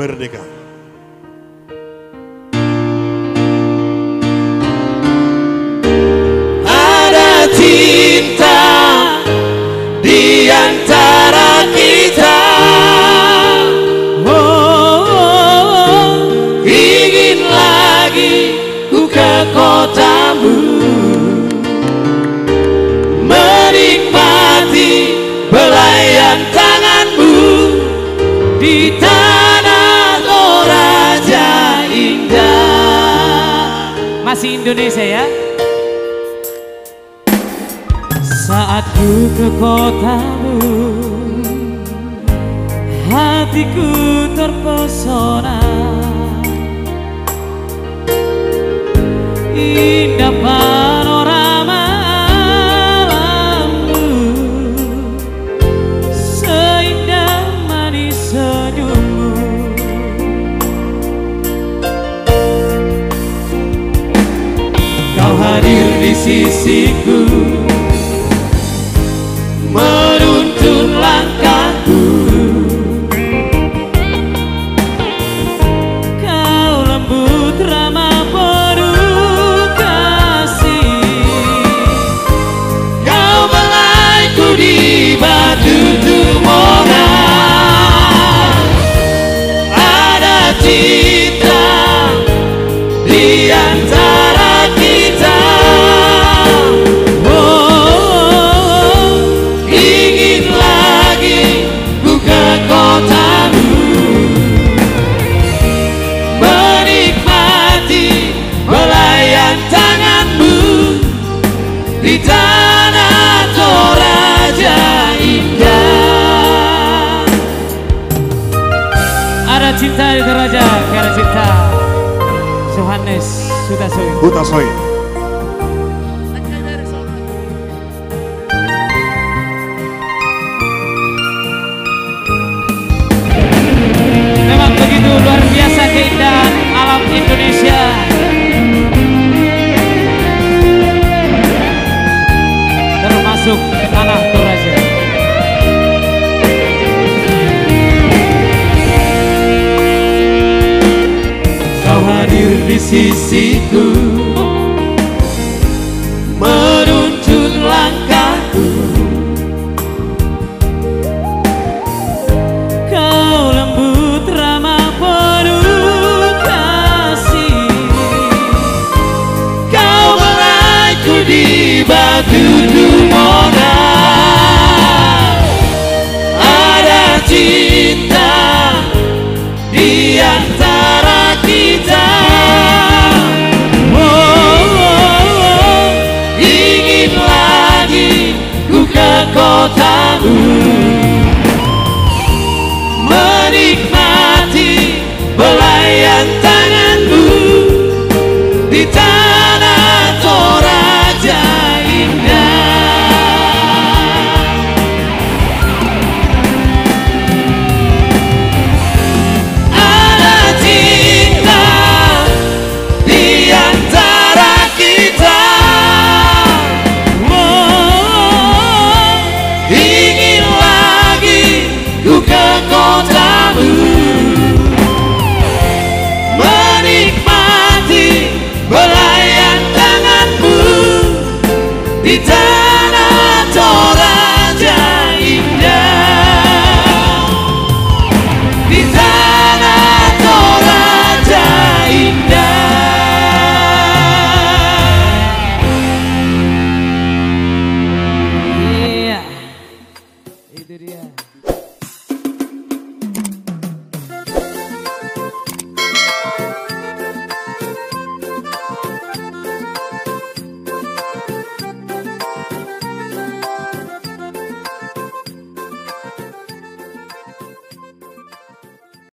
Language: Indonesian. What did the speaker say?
merdeka. Ada cinta di antara kita. Ingin lagi ku ke kotamu, menikmati belayan tanganmu di tanah Toraja indah. Masih Indonesia ya. Saat ku ke kotamu, hatiku terpesona. Indah panorama alammu, seindah manis senyummu. Kau hadir di sisiku, menuntun langkahku. Kau lembut ramah penuh kasih. Kau belaiku di batu tumona. Ada cinta di antara kita. Ingin lagi ku ke kotamu, menikmati belayan tanganmu di tanah Toraja indah. Ada cinta di Toraja, karena cinta Yohanes Hutasoi. Memang begitu luar biasa keindahan alam Indonesia. Termasuk tanah Toraja. Kau hadir di sisiku, menuntun langkahku. Kau lembut ramah penuh kasih. Kau belaiku di batu tumona. Ada cinta di antara kita. Ingin lagi ku ke kotamu, menikmati belayan tanganmu di tanah Toraja indah. Ada cinta di antara kita. Ingin lagi ku ke kotamu, menikmati belayan tanganmu di tanah